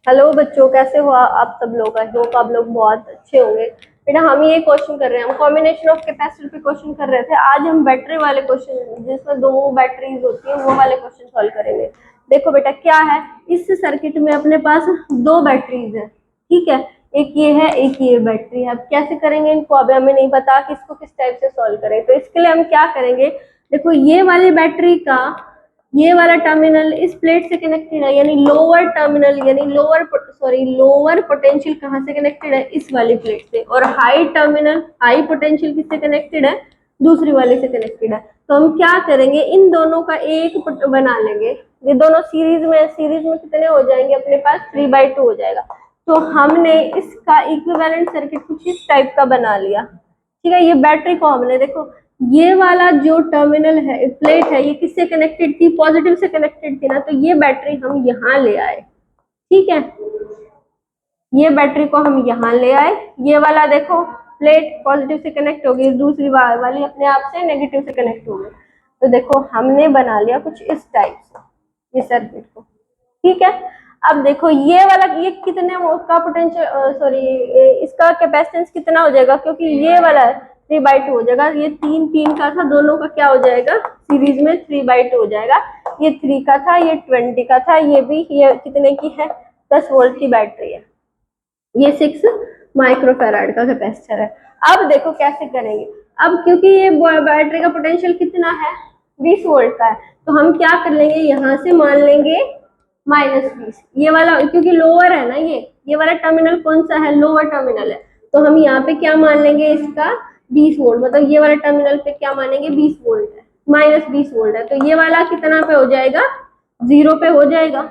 Hello बच्चों, कैसे हो आप सब लोग। आई होप आप लोग बहुत अच्छे होंगे। बेटा हम ये क्वेश्चन कर रहे हैं, हम कॉम्बिनेशन ऑफ कैपेसिटर पे क्वेश्चन कर रहे थे। आज हम बैटरी वाले क्वेश्चन जिसमें दो बैटरीज होती है वो वाले क्वेश्चन सॉल्व करेंगे। देखो बेटा क्या है, इस सर्किट में अपने पास दो बैटरीज है, ठीक है। एक ये है, एक ये बैटरी है। अब कैसे करेंगे इनको, अभी हमें नहीं पता कि इसको किस टाइप से सॉल्व करें। तो इसके लिए हम क्या करेंगे, देखो ये वाली बैटरी का ये वाला टर्मिनल इस प्लेट से कनेक्टेड है, यानी लोअर टर्मिनल, यानी लोअर पोटेंशियल कहाँ से कनेक्टेड है, इस वाली प्लेट से। और हाई टर्मिनल, हाई पोटेंशियल किससे कनेक्टेड है, दूसरी वाले से कनेक्टेड है। तो हम क्या करेंगे, इन दोनों का एक बना लेंगे। ये दोनों सीरीज में कितने हो जाएंगे अपने पास, 3/2 हो जाएगा। तो हमने इसका इक्विवेलेंट सर्किट कुछ इस टाइप का बना लिया, ठीक है। ये बैटरी को हमने देखो, ये वाला जो टर्मिनल है, प्लेट है, ये किससे कनेक्टेड थी, पॉजिटिव से कनेक्टेड थी ना। तो ये बैटरी हम यहाँ ले आए, ठीक है। ये बैटरी को हम यहाँ ले आए। ये वाला देखो प्लेट पॉजिटिव से कनेक्ट हो गई, दूसरी वाली अपने आप से नेगेटिव से कनेक्ट हो गई। तो देखो हमने बना लिया कुछ इस टाइप से ये सर्किट को, ठीक है। अब देखो ये वाला, ये कितने का पोटेंशियल, सॉरी इसका कैपेसिटेंस कितना हो जाएगा, क्योंकि ये वाला 3/2 हो जाएगा। ये 3 का था, दोनों का क्या हो जाएगा, सीरीज में 3/2 हो जाएगा। ये 3 का था, ये 20 का था, ये भी, ये कितने की है, 10 वोल्ट की बैटरी है। ये 6 माइक्रोफैराड का कैपेसिटर है। अब देखो कैसे करेंगे। अब क्योंकि ये बैटरी का पोटेंशियल कितना है, 20 वोल्ट का है, तो हम क्या कर लेंगे, यहाँ से मान लेंगे -20। ये वाला क्योंकि लोअर है ना, ये वाला टर्मिनल कौन सा है, लोअर टर्मिनल है। तो हम यहाँ पे क्या मान लेंगे, इसका 20 वोल्ट, मतलब ये वाला टर्मिनल पे क्या मानेंगे, 20 वोल्ट है, -20 वोल्ट है। तो ये वाला कितना पे हो जाएगा, 0 पे हो जाएगा।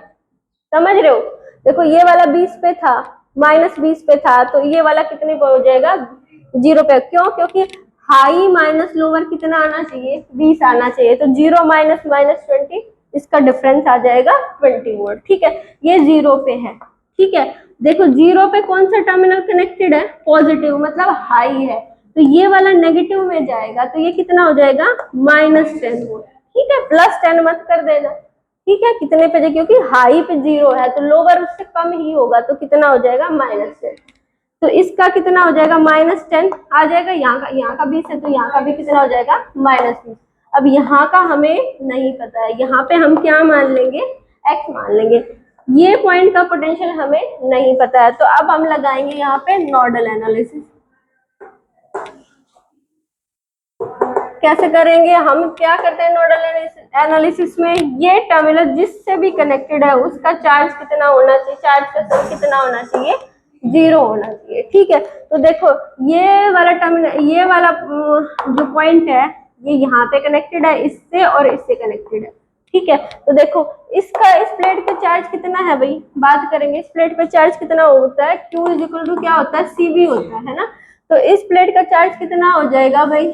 समझ रहे हो, देखो ये वाला 20 पे था, -20 पे था, तो ये वाला कितने पे हो जाएगा, 0 पे। क्यों, क्योंकि हाई माइनस लोअर कितना आना चाहिए, 20 आना चाहिए। तो 0 माइनस -20, इसका डिफरेंस आ जाएगा 20 वोल्ट, ठीक है। ये 0 पे है, ठीक है। देखो 0 पे कौन सा टर्मिनल कनेक्टेड है, पॉजिटिव, मतलब हाई है। तो ये वाला नेगेटिव में जाएगा, तो ये कितना हो जाएगा, -10 वोल्ट, ठीक है। +10 मत कर देना, ठीक है। कितने पे जाए, क्योंकि हाई पे 0 है तो लोअर उससे कम ही होगा, तो कितना हो जाएगा, -10। तो इसका कितना हो जाएगा, -10 आ जाएगा। यहाँ का 20 है, तो यहाँ का भी कितना हो जाएगा, -20। अब यहाँ का हमें नहीं पता है, यहाँ पे हम क्या मान लेंगे, x मान लेंगे। ये पॉइंट का पोटेंशियल हमें नहीं पता है, तो अब हम लगाएंगे यहाँ पे नोडल एनालिसिस। कैसे करेंगे, हम क्या करते हैं नोडल एनालिसिस में, ये टर्मिनल जिससे भी कनेक्टेड है उसका चार्ज कितना होना चाहिए, चार्ज का सम कितना होना चाहिए, 0 होना चाहिए, ठीक है। तो देखो ये वाला टर्मिनल, ये वाला जो पॉइंट है, ये यहाँ पे कनेक्टेड है इससे और इससे कनेक्टेड है, ठीक है। तो देखो इसका, इस प्लेट पे चार्ज कितना है भाई, बात करेंगे। इस प्लेट पे चार्ज कितना होता है, Q = क्या होता है, CV होता है ना। तो इस प्लेट का चार्ज कितना हो जाएगा भाई,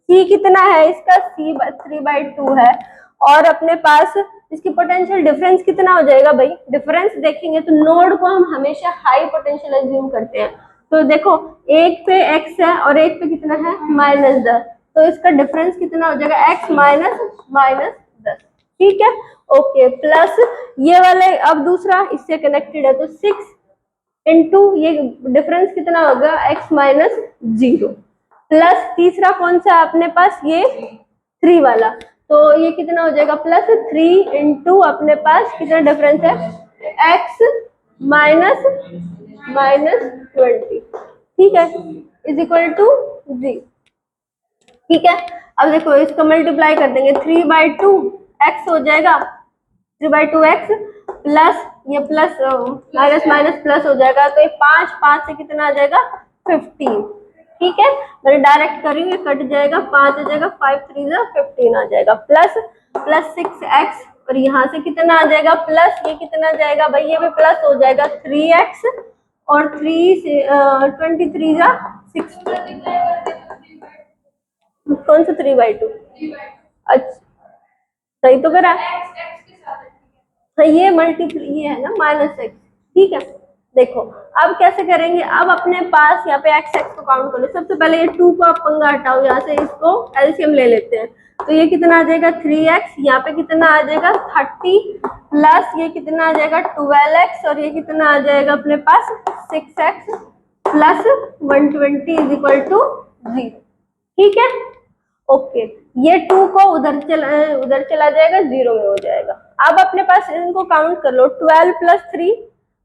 C कितना है इसका, C 3/2 है। और अपने पास इसकी पोटेंशियल डिफरेंस कितना हो जाएगा भाई, डिफरेंस देखेंगे तो नोड को हम हमेशा हाई पोटेंशियल एज्यूम करते हैं। तो देखो एक पे x है और एक पे कितना है, -10, तो इसका डिफरेंस कितना हो जाएगा, x -10, ठीक है। ओके, प्लस ये वाले, अब दूसरा इससे कनेक्टेड है, तो 6 इंटू ये डिफरेंस कितना होगा, x -0, प्लस तीसरा कौन सा है अपने पास, ये 3 वाला, तो ये कितना हो जाएगा, +3 इंटू अपने पास कितना डिफरेंस है, x -20, ठीक है, =0, ठीक है। अब देखो इसको मल्टीप्लाई कर देंगे, 3/2 x हो जाएगा, 3/2x प्लस ये प्लस माइनस माइनस प्लस हो जाएगा, तो ये 5 से कितना आ जाएगा, 15, ठीक है। मैं डायरेक्ट करेंगे, कट जाएगा, 5 हो जाएगा, 5 3 15 आ जाएगा, प्लस 6x, और यहाँ से कितना आ जाएगा, प्लस ये कितना आ जाएगा भाई, ये भी प्लस हो जाएगा, 3x, और 3 से 23 60, कौन सा 3/2, अच्छा सही तो करा, हाँ ये मल्टीप्लाई, ये है ना -x, ठीक है। देखो अब कैसे करेंगे, अब अपने पास यहाँ पे एक्स एक्स को काउंट कर लो। सबसे पहले ये 2 को आप पंगा हटाओ, यहाँ से इसको एलसीएम ले लेते हैं। तो ये कितना आ जाएगा 3x, यहाँ पे कितना आ जाएगा 30 प्लस ये कितना आ जाएगा 12x, और ये कितना आ जाएगा अपने पास 6x plus 120 is equal to 0। ठीक है, ओके। ये 2 को उधर चला जाएगा, 0 में हो जाएगा। अब अपने पास इनको काउंट कर लो, 12 प्लस 3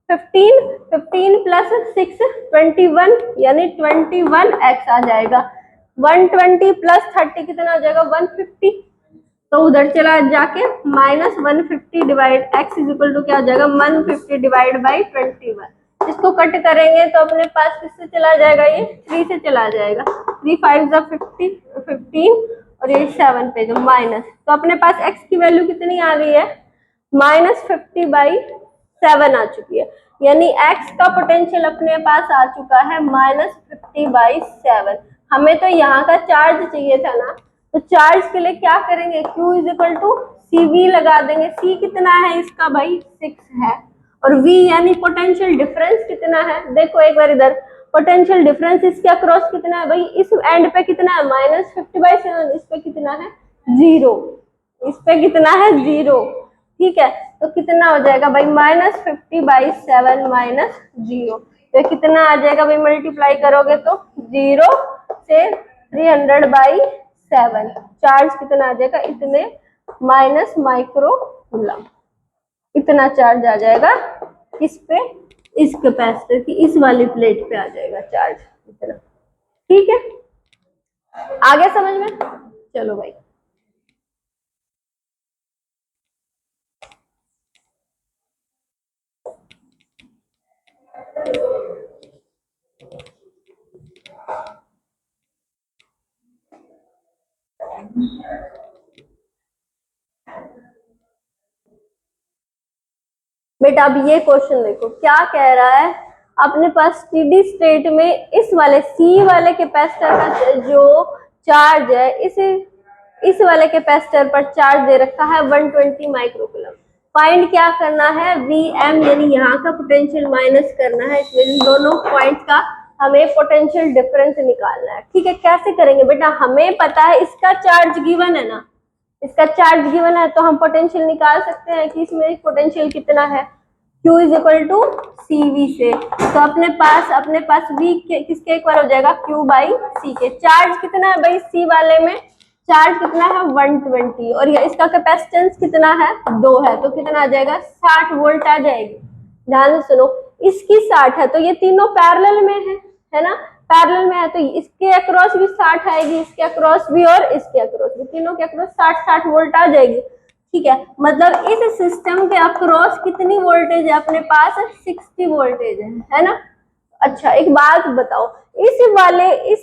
15, 15 प्लस 6 21, यानी 21x आ जाएगा। 120 प्लस 30 कितना हो जाएगा 150, तो उधर चला जाके minus 150 divide x is equal to क्या आ जाएगा 150 डिवाइड बाई 21। इसको कट करेंगे तो अपने पास किससे चला जाएगा, ये 3 से चला जाएगा। 3 5 15 और ये 7 पे जो माइनस, तो अपने पास x की वैल्यू कितनी आ गई है -50/7 आ चुकी है। यानी x का पोटेंशियल अपने पास आ चुका है -50/7। हमें तो यहाँ का चार्ज चाहिए था ना, तो चार्ज के लिए क्या करेंगे, Q is equal to CV लगा देंगे। C कितना है इसका भाई 6 है, और V यानी पोटेंशियल डिफरेंस कितना है, देखो एक बार इधर पोटेंशियल डिफरेंस इसके अक्रॉस कितना है भाई, इस एंड पे कितना है -50/7, इस पे कितना है 0, इस पे कितना है 0। ठीक है, तो कितना हो जाएगा भाई -50/7 माइनस 0, तो कितना आ जाएगा भाई, मल्टीप्लाई करोगे तो 0 से 300/7, चार्ज कितना आ जाएगा इतने माइनस माइक्रो कूलम, इतना चार्ज आ जाएगा इस पे, इस कैपेसिटर की इस वाली प्लेट पे आ जाएगा चार्ज इतना। ठीक है, आ गया समझ में, चलो भाई। बेटा अब ये क्वेश्चन देखो क्या कह रहा है, अपने पास स्टेडी स्टेट में इस वाले सी वाले कैपेसिटर का जो चार्ज है, इस वाले कैपेसिटर पर चार्ज दे रखा है 120 माइक्रोकूलम। फाइंड क्या करना है, Vm यानी यहाँ का पोटेंशियल माइनस करना है, इसमें दोनों पॉइंट्स का हमें पोटेंशियल डिफरेंस निकालना है। ठीक है, कैसे करेंगे बेटा, हमें पता है इसका चार्ज गिवन है ना, इसका चार्ज गिवन है, तो हम पोटेंशियल निकाल सकते हैं कि इसमें पोटेंशियल कितना है, Q is equal to CV से। तो अपने पास V किसके इक्वल हो जाएगा, Q बाई C के। चार्ज कितना है भाई C वाले में, चार्ज कितना है 120, और ये इसका कैपेसिटेंस कितना है 2 है, तो कितना आ जाएगा 60 वोल्ट आ जाएगी। ध्यान से सुनो, इसकी 60 है तो ये तीनों पैरेलल में है ना, पैरेलल में है, तो इसके अक्रॉस भी 60 आएगी, इसके अक्रॉस भी और इसके अक्रॉस भी, तीनों के अक्रॉस 60 वोल्ट आ जाएगी। ठीक है, मतलब इस सिस्टम के अक्रॉस कितनी वोल्टेज है अपने पास, 60 वोल्टेज है ना। अच्छा एक बात बताओ, इस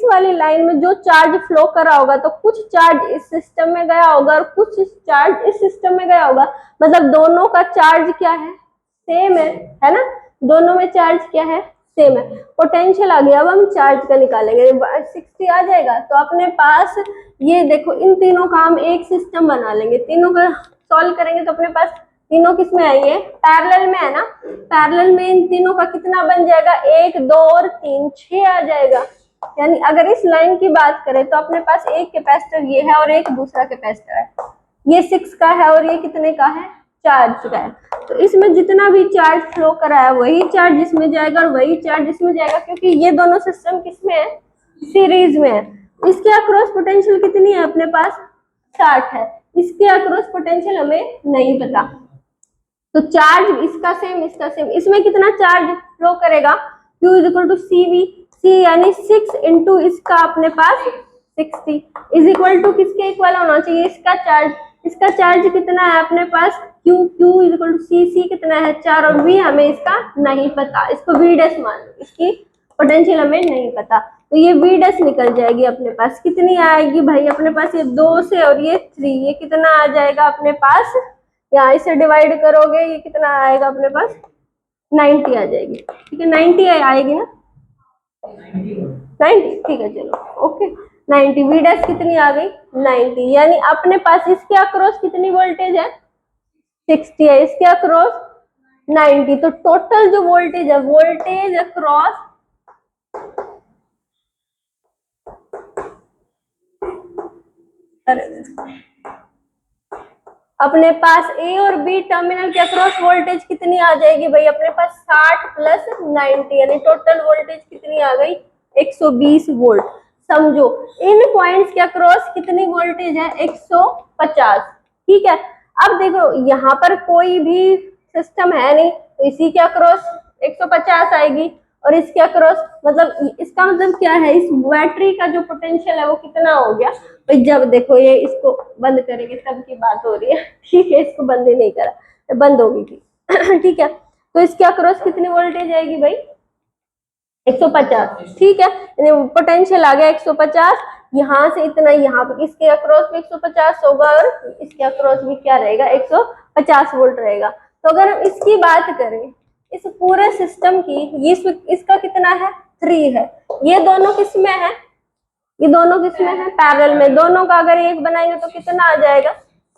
वाली लाइन में जो चार्ज फ्लो करा होगा, तो कुछ चार्ज इस सिस्टम में गया होगा और कुछ चार्ज इस सिस्टम में गया होगा, मतलब दोनों का चार्ज क्या है, सेम है ना, दोनों में चार्ज क्या है, सेम है। पोटेंशियल आ गया, अब हम चार्ज का निकालेंगे, 60 आ जाएगा। तो अपने पास ये देखो, इन तीनों का हम एक सिस्टम बना लेंगे, तीनों का सॉल्व करेंगे तो अपने पास तीनों किस में आएंगे, पैरेलल में है ना, पैरेलल में इन तीनों का कितना बन जाएगा, 1 2 और 3 6 आ जाएगा। यानी अगर इस लाइन की बात करें तो अपने पास एक कैपेसिटर ये है और एक दूसरा कैपेसिटर है, ये 6 का है और ये कितने का है, चार्ज का है। तो इसमें जितना भी चार्ज फ्लो करा है वही चार्ज इसमें जाएगा और वही चार्ज इसमें जाएगा, क्योंकि ये दोनों सिस्टम किसमें है, सीरीज में है। इसके अक्रॉस पोटेंशियल कितनी है अपने पास, 60 है, इसके अक्रॉस पोटेंशियल हमें नहीं पता, तो चार्ज इसका सेम इसका सेम, इसमें कितना चार्ज फ्लो करेगा, Q is equal to CV, C यानी 6 इंटू इसका अपने पास 60 इज इक्वल टू किसके इक्वल होना चाहिए, इसका चार्ज कितना है अपने पास, Q is equal to C कितना है 4, और V हमें इसका नहीं पता, इसको V डैश मान लो, इसकी पोटेंशियल हमें नहीं पता, तो ये V डैश निकल जाएगी अपने पास, कितनी आएगी भाई अपने पास, ये 2 से और ये 3, ये कितना आ जाएगा अपने पास, यहाँ इसे डिवाइड करोगे ये कितना आएगा अपने पास, 90 आ जाएगी। ठीक है, 90 आएगी ना, 90, ठीक है चलो ओके, 90 V डैश कितनी आ गई 90, यानी अपने पास इसके अक्रॉस कितनी वोल्टेज है, 60 है, इसके अक्रॉस 90। तो टोटल जो वोल्टेज है, वोल्टेज अक्रॉस अपने पास ए और बी टर्मिनल के अक्रॉस वोल्टेज कितनी आ जाएगी भाई? अपने पास 60 प्लस 90 यानी टोटल वोल्टेज कितनी आ गई? 120 वोल्ट। समझो इन पॉइंट्स के अक्रॉस कितनी वोल्टेज है? 150। ठीक है, अब देखो यहाँ पर कोई भी सिस्टम है नहीं, तो इसी के अक्रॉस 150 आएगी और इसके अक्रॉस, मतलब इसका मतलब क्या है, इस बैटरी का जो पोटेंशियल है वो कितना हो गया भाई? जब देखो ये इसको बंद करेंगे तब की बात हो रही है, ठीक है, इसको बंद ही नहीं करा तो बंद होगी थी ठीक है, तो इसके अक्रॉस कितनी वोल्टेज आएगी भाई? 150। ठीक है, पोटेंशियल आ गया 150, यहाँ से इतना, यहाँ पे इसके अक्रॉस भी 150 होगा और इसके अक्रॉस भी क्या रहेगा? 150 वोल्ट रहेगा। तो अगर हम इसकी बात करें, इस पूरे सिस्टम की, ये इसका कितना है? 3 है। ये दोनों किस में है? ये दोनों किस में है? पैरेलल में। दोनों का अगर एक बनाएंगे तो कितना आ जाएगा?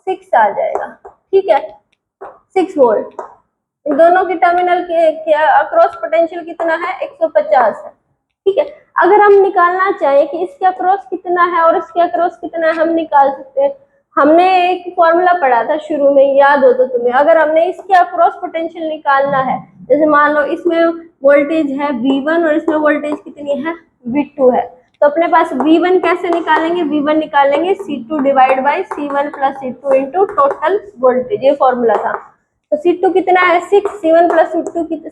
6 आ जाएगा। ठीक है, 6 वोल्ट। दोनों के टर्मिनल के अक्रॉस पोटेंशियल कितना है? 150 है। ठीक है, अगर हम निकालना चाहें कि इसके अक्रॉस कितना है और इसके अक्रॉस कितना है, हम निकाल सकते हैं। हमने एक फॉर्मूला पढ़ा था शुरू में, याद हो तो तुम्हें, अगर हमने इसके अक्रॉस पोटेंशियल निकालना है, जैसे मान लो इसमें वोल्टेज है V1 और इसमें वोल्टेज कितनी है? V2 है, तो अपने पास V1 कैसे निकालेंगे? V1 निकालेंगे C2 divide by C1 plus C2 into total voltage, ये फॉर्मूला था। तो C2 कितना है? 6, C1 प्लस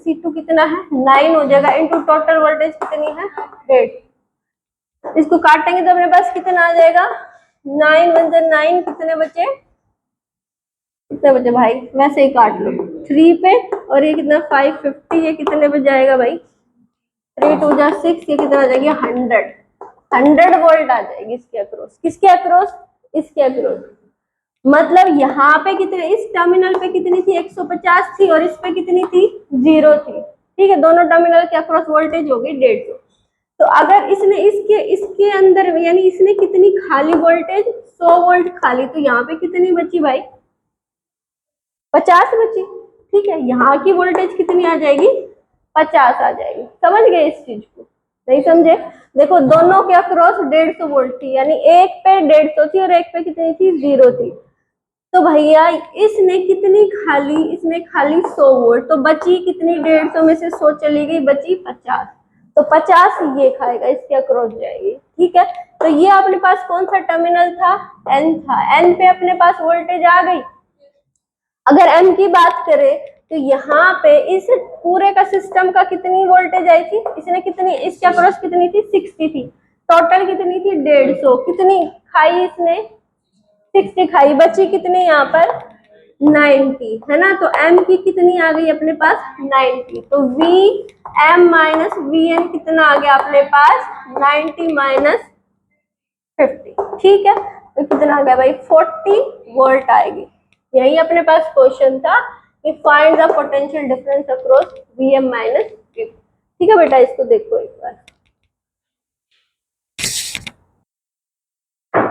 C2 कितना है? 9 हो जाएगा, इंटू टोटल वोल्टेज कितनी है? 8। इसको काटेंगे तो अपने पास कितना आ जाएगा? 9 1 9, कितने बचे? कितने बचे भाई? वैसे ही काट लो 3 पे, और ये कितना? 550, ये कितने पे जाएगा भाई? 3 2 जा 6, ये कितना आ जाएगी? 100 वोल्ट आ जाएगी इसके अक्रॉस। किसके अक्रॉस? इसके अक्रॉस। मतलब यहाँ पे कितने, इस टर्मिनल पे कितनी थी? 150 थी, और इस पे कितनी थी? 0 थी। ठीक है, दोनों टर्मिनल के अक्रॉस वोल्टेज होगी 150। तो अगर इसने इसके इसके अंदर, यानी इसने कितनी खाली वोल्टेज? 100 वोल्ट खाली, तो यहाँ पे कितनी बची भाई? 50 बची। ठीक है, यहाँ की वोल्टेज कितनी आ जाएगी? 50 आ जाएगी। समझ गए इस चीज को? नहीं समझे? देखो दोनों के अक्रॉस 150 वोल्ट थी, यानी एक पे 150 थी और एक पे कितनी थी? 0 थी। तो भैया इसने कितनी खाली? इसने खाली 100 वोल्ट, तो बची कितनी? 150 में से 100 चली गई, बची 50। तो 50 ये खाएगा, इसके अक्रॉस जाएगी। ठीक है, तो ये अपने पास कौन सा टर्मिनल था? N था। N पे अपने पास वोल्टेज आ गई। अगर M की बात करें तो यहाँ पे इस पूरे का सिस्टम का कितनी वोल्टेज आई थी? इसने कितनी, इसके अक्रॉस कितनी थी? 60 थी। टोटल कितनी थी? 150। कितनी खाई इसने? 60 खाई, बची कितनी यहाँ पर? 90, है ना? तो M की कितनी आ गई अपने पास? 90। तो VM माइनस VN कितना आ गया अपने पास? 90 माइनस 50। ठीक है, तो कितना आ गया भाई? 40 वोल्ट आएगी। यही अपने पास क्वेश्चन था कि find the potential difference across VM minus V। ठीक है बेटा, इसको देखो एक बार।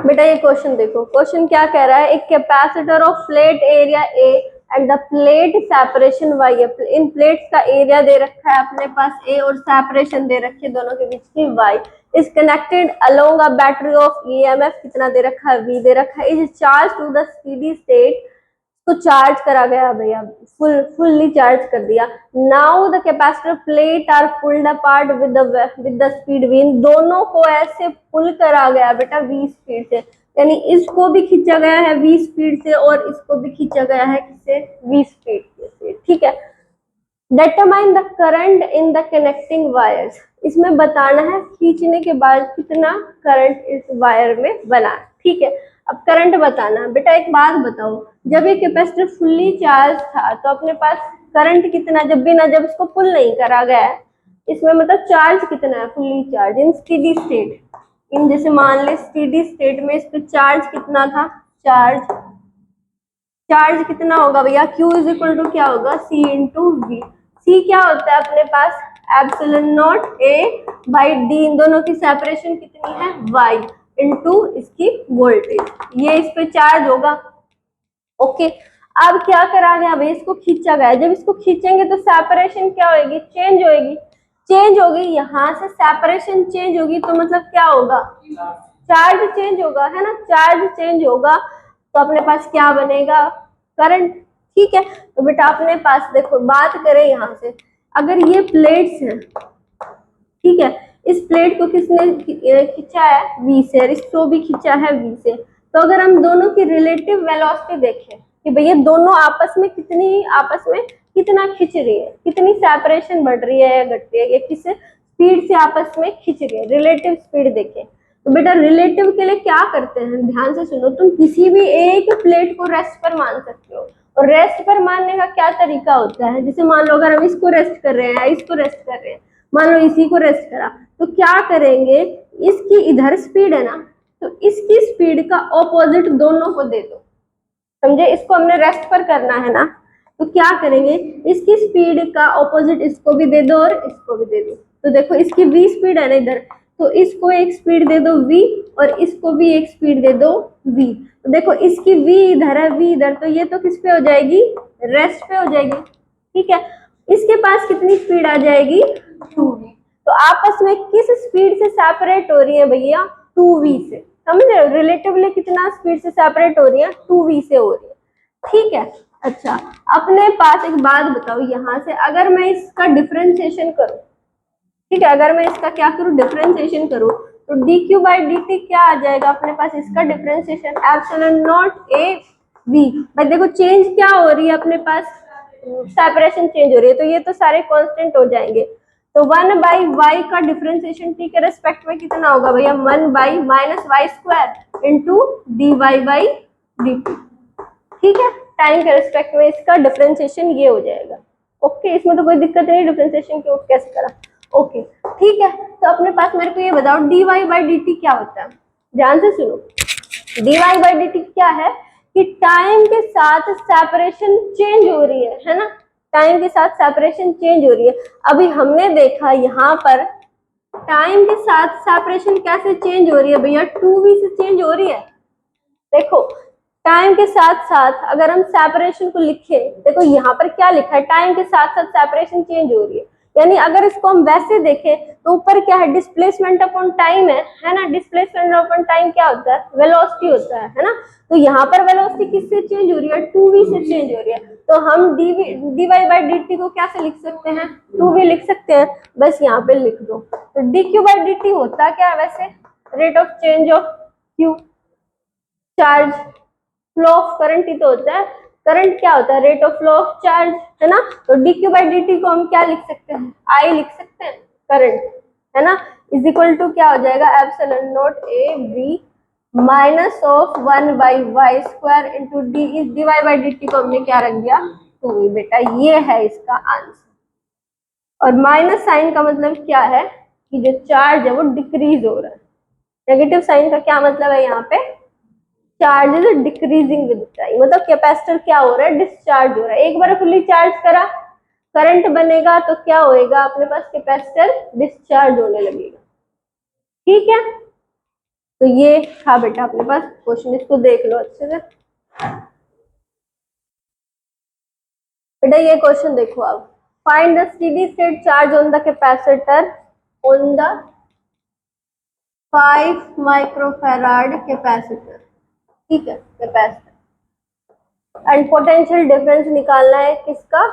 बेटा ये क्वेश्चन देखो, क्वेश्चन क्या कह रहा है? एक capacitor of plate area A and the plate separation Y, in plates का एरिया दे रखा है अपने पास A और सेपरेशन दे रखी है दोनों के बीच की Y, is connected along a battery of EMF कितना दे रखा है? V दे रखा है, is charge to the steady state, तो चार्ज करा गया भैया, फुल्ली चार्ज कर दिया। Now the capacitor plate are pulled apart with the speed v, इन दोनों को ऐसे पुल करा गया बेटा v स्पीड से, यानी इसको भी खींचा गया है v स्पीड से और इसको भी खींचा गया है किससे? v स्पीड से। ठीक है, determine the current in the connecting wires, इसमें बताना है खींचने के बाद कितना करंट इस वायर में बना। ठीक है, अब करंट बताना। बेटा एक बात बताओ, जब ये कैपेसिटर फुल्ली चार्ज था तो अपने पास करंट कितना? जब इसको पुल नहीं करा गया है, इसमें मतलब चार्ज कितना है? Fully charge in steady state, इन जैसे मान ले स्टेडी स्टेट में इस पे चार्ज कितना था? चार्ज कितना होगा भैया? Q इज इक्वल टू क्या होगा? C into V। C क्या होता है अपने पास? Epsilon not A by D, इन दोनों की सेपरेशन कितनी है? Y इंटू इसकी वोल्टेज, ये इस पे चार्ज होगा। ओके, अब क्या करा गया भाई, इसको खींचा गया, जब इसको खींचेंगे तो सेपरेशन क्या होगी, चेंज होगी, चेंज होगी, यहाँ से सेपरेशन चेंज होगी तो मतलब क्या होगा, चार्ज चेंज होगा, है ना, चार्ज चेंज होगा तो अपने पास क्या बनेगा, करंट। ठीक है, तो बेटा अपने पास देखो, बात करें यहाँ से, अगर ये प्लेट्स हैं, ठीक है, इस प्लेट को किसने खींचा है, v से, और इसको भी खींचा है v से, तो अगर हम दोनों की रिलेटिव वेलोसिटी देखें कि भैया दोनों आपस में कितना खींच रही है, कितनी सेपरेशन बढ़ रही है या घट रही है, या किस स्पीड से आपस में खींच रही है, रिलेटिव स्पीड देखें। तो बेटा रिलेटिव के लिए क्या करते हैं, ध्यान से सुनो, तुम किसी भी एक प्लेट को रेस्ट पर मान सकते हो, और रेस्ट पर मानने का क्या तरीका होता है, जैसे मान लो अगर हम इसको रेस्ट कर रहे हैं, इसको रेस्ट कर रहे हैं, मान लो इसी को रेस्ट करा, तो क्या करेंगे, इसकी इधर स्पीड है ना, तो इसकी स्पीड का ऑपोजिट दोनों को दे दो, समझे, इसको हमने रेस्ट पर करना है ना, तो क्या करेंगे, इसकी स्पीड का ऑपोजिट इसको भी दे दो और इसको भी दे दो, तो देखो इसकी v स्पीड है ना इधर, तो इसको एक स्पीड दे दो v, और इसको भी एक स्पीड दे दो v, तो देखो इसकी v इधर है, v इधर, तो ये तो किस पे हो जाएगी, रेस्ट पे हो जाएगी। ठीक है, इसके पास कितनी स्पीड आ जाएगी, 2v, तो आपस में किस स्पीड से सेपरेट हो रही है भैया, 2v से, समझ रहे हो, रिलेटिवली कितना स्पीड से सेपरेट हो रही है, 2v से हो रही है। ठीक है, अच्छा अपने पास एक बात बताओ, यहाँ से अगर मैं इसका डिफरेंशिएशन करूं, ठीक है, अगर मैं इसका क्या करूं, डिफरेंशिएशन करूं, तो dq बाई dt क्या आ जाएगा अपने पास, इसका differentiation epsilon not a v, भाई देखो चेंज क्या हो रही है अपने पास, सेपरेशन चेंज हो रही है, तो ये तो सारे कांस्टेंट हो जाएंगे, तो 1 बाई वाई का डिफरेंशिएशन t के रेस्पेक्ट में कितना होगा भैया, 1 by minus y square into d y by d t. ठीक है, टाइम के रेस्पेक्ट में इसका डिफरेंशिएशन ये हो जाएगा। ओके, इसमें तो कोई दिक्कत नहीं, डिफरेंशिएशन क्यों कैसे करा। ओके ठीक है, तो अपने पास मेरे को ये बताओ d y by d t क्या होता है, ध्यान से सुनो, d y by d t क्या है कि टाइम के साथ सेपरेशन चेंज हो रही है ना, टाइम के साथ सेपरेशन चेंज हो रही है। अभी हमने देखा यहाँ पर टाइम के साथ सेपरेशन कैसे चेंज हो रही है भैया, 2v से चेंज हो रही है। देखो टाइम के साथ साथ अगर हम सेपरेशन को लिखे, देखो यहाँ पर क्या लिखा है, टाइम के साथ साथ सेपरेशन चेंज हो रही है, यानी अगर इसको हम वैसे देखें तो ऊपर क्या है, डिस्प्लेसमेंट अपॉन टाइम है ना, डिस्प्लेसमेंट अपॉन टाइम क्या होता है, वेलोसिटी होता है ना, तो यहाँ पर वेलोसिटी किससे चेंज हो रही है, 2v से चेंज हो रही है, तो हम d y by d t को कैसे लिख सकते हैं, 2v लिख सकते हैं, बस यहाँ पे लिख दो। तो dq बाई डी टी होता क्या है वैसे, rate of change of q, charge, flow of current ही तो होता है, करंट क्या होता है, rate of flow of charge, है ना, तो dq बाई dt को हम क्या लिख सकते हैं, I लिख सकते हैं, करंट, है ना, इज इक्वल टू क्या हो जाएगा, epsilon not a v minus of 1 by y square into d y by dt को हमने क्या रख दिया, 2v, बेटा ये है इसका आंसर। और माइनस साइन का मतलब क्या है कि जो चार्ज है वो डिक्रीज हो रहा है, नेगेटिव साइन का क्या मतलब है, यहाँ पे charge is decreasing with time, मतलब कैपेसिटर क्या हो रहा है, डिस्चार्ज हो रहा है, एक बार फुली चार्ज करा करंट बनेगा तो क्या होएगा अपने पास, कैपेसिटर डिस्चार्ज होने लगेगा। ठीक है, तो ये था बेटा अपने पास क्वेश्चन, इसको देख लो अच्छे से बेटा, ये क्वेश्चन देखो आप, find the steady state charge on the capacitor on the 5 microfarad capacitor, ठीक है, कैपेसिटर, एंड पोटेंशियल डिफरेंस निकालना है किसका,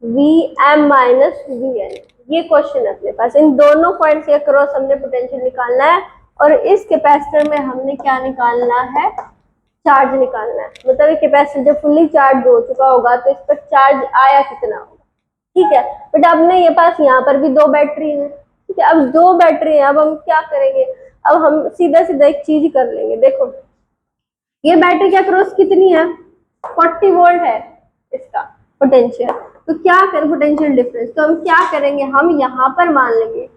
Vm माइनस Vn, ये क्वेश्चन है अपने पास, इन दोनों पॉइंट्स के क्रॉस हमने पोटेंशियल निकालना है, और इस कैपेसिटर में हमने क्या निकालना है, चार्ज निकालना है, मतलब ये कैपेसिटर जब फुल्ली चार्ज हो चुका होगा तो इस पर चार्ज आया कितना होगा। ठीक है बेटा, अपने ये पास यहाँ पर भी 2 बैटरी है, ठीक है, अब 2 बैटरी है, अब हम क्या करेंगे, अब हम सीधा सीधा एक चीज कर लेंगे, देखो ये बैटरी क्या क्रॉस कितनी है, 40 वोल्ट है इसका पोटेंशियल, तो क्या करें पोटेंशियल डिफरेंस, तो हम क्या करेंगे, हम यहाँ पर मान लेंगे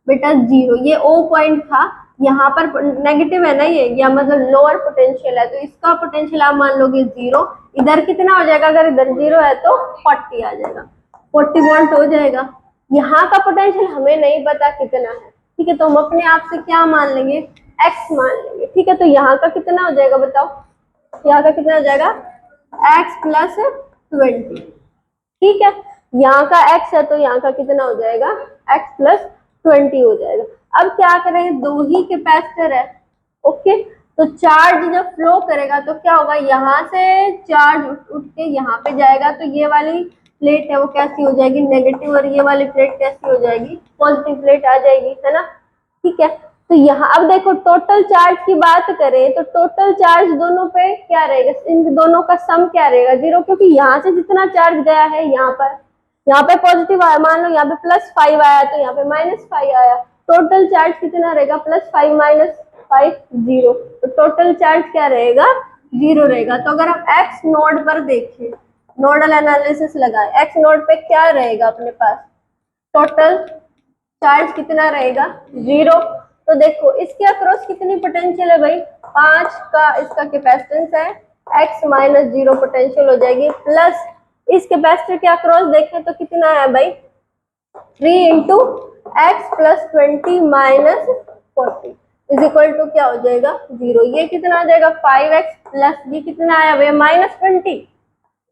बेटा 0, ये O पॉइंट था, यहाँ पर नेगेटिव है ना ये, या मतलब लोअर पोटेंशियल है, तो इसका पोटेंशियल आप मान लोगे 0, इधर कितना हो जाएगा, अगर इधर 0 है तो 40 आ जाएगा, 40 वोल्ट हो जाएगा। यहाँ का पोटेंशियल हमें नहीं पता कितना है, ठीक है, तो हम अपने आप से क्या मान लेंगे, x मान लेंगे। ठीक है, तो यहाँ का कितना हो जाएगा बताओ, यहाँ का कितना हो जाएगा x प्लस 20। ठीक है, यहाँ का x है तो यहाँ का कितना हो जाएगा, x प्लस 20 हो जाएगा। अब क्या करेंगे, दो ही कैपेसिटर है, ओके, तो चार्ज जब फ्लो करेगा तो क्या होगा, यहाँ से चार्ज उठ के यहाँ पे जाएगा, तो ये वाली प्लेट है वो कैसी हो जाएगी, नेगेटिव, और ये वाली प्लेट कैसी हो जाएगी, पॉजिटिव प्लेट आ जाएगी, है ना। ठीक है, तो यहाँ अब देखो टोटल चार्ज की बात करें तो टोटल चार्ज दोनों पे क्या रहेगा, इन दोनों का सम क्या रहेगा, 0, क्योंकि यहाँ से जितना चार्ज गया है यहाँ पे पॉजिटिव आया, मान लो यहाँ पे +5 आया तो यहाँ पे -5 आया, टोटल चार्ज कितना रहेगा, +5 -5 0, तो टोटल चार्ज क्या रहेगा, 0 रहेगा। तो अगर हम एक्स नोड पर देखें, नोडल एनालिसिस लगाए, एक्स नोड पे क्या रहेगा अपने पास, टोटल चार्ज कितना रहेगा, 0। तो देखो इसके अक्रॉस कितनी पोटेंशियल है भाई, 5 का इसका कैपेसिटेंस है, x माइनस 0 पोटेंशियल हो जाएगी, प्लस इस कैपेसिटर के अक्रॉस देखें तो कितना है भाई, 3 into x plus 20 minus 40 is equal to क्या हो जाएगा, 0। ये कितना आ जाएगा, 5x प्लस ये कितना आया भैया, -20,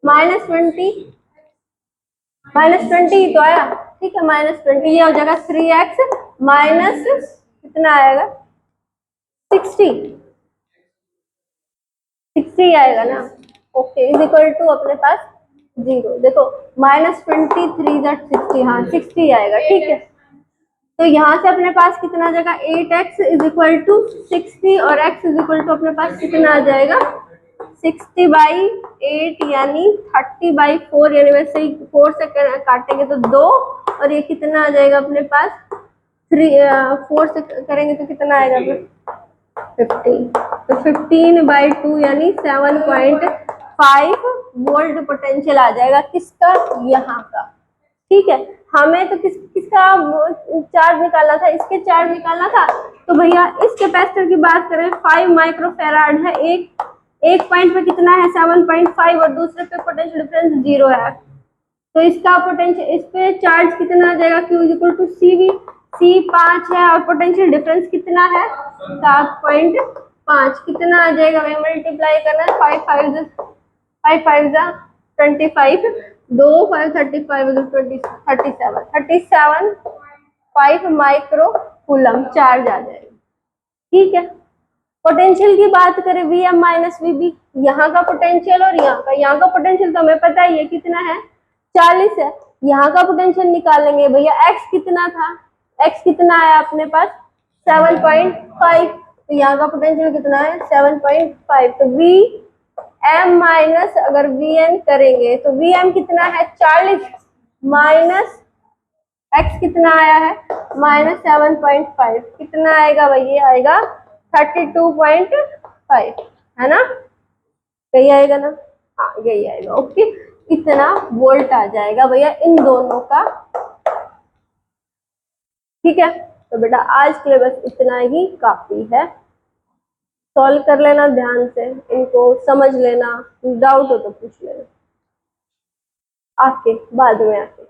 -20 तो आया, ठीक है, -20, ये हो जाएगा 3x माइनस कितना आएगा, 60 आएगा ना, ओके, इज इक्वल टू अपने पास 0। देखो -23 हाँ 60 आएगा, ठीक है। तो यहाँ से अपने पास कितना आ जाएगा, 8x इज इक्वल टू 60 और x इज इक्वल टू अपने पास कितना आ जाएगा, 60/8 यानी 30/4, यानी वैसे ही 4 से काटेंगे तो 2, और ये कितना आ जाएगा अपने पास 4 से करेंगे तो कितना आएगा 15, तो 15/2 यानी 7.5 वोल्ट पोटेंशियल आ जाएगा, किसका, यहाँ का। ठीक है, हमें तो किसका चार्ज निकालना था, इसके चार्ज निकालना था, तो भैया इस कैपेसिटर की बात करें 5 माइक्रोफेराड है, एक पॉइंट पे कितना है 7.5 और दूसरे पे पोटेंशियल डिफरेंस 0 है, तो इसका पोटेंशियल, इस पे चार्ज कितना आ जाएगा, Q equal to CV, C 5 है और पोटेंशियल डिफरेंस कितना है 7.5, कितना आ जाएगा, हमें मल्टीप्लाई करना है, 5 5 25, 2 5 35 37 माइक्रो कूलम चार्ज आ जाएगा। ठीक है, पोटेंशियल की बात करें Vm माइनस Vb, यहाँ का पोटेंशियल और यहाँ का पोटेंशियल तो हमें पता ही है कितना है, 40 है, यहाँ का पोटेंशियल निकालेंगे भैया, x कितना था, x कितना आया अपने पास 7.5, तो यहाँ का पोटेंशियल कितना है 7.5, तो Vm माइनस अगर Vn करेंगे तो Vm कितना है 40 माइनस x कितना आया है -7.5, कितना आएगा भाई, ये आएगा 32.5, है ना, यही आएगा ना, हाँ यही आएगा, ओके, इतना वोल्ट आ जाएगा भैया इन दोनों का। ठीक है, तो बेटा आज के लिए बस इतना ही काफी है, सॉल्व कर लेना ध्यान से, इनको समझ लेना, डाउट हो तो पूछ लेना आके बाद में आके।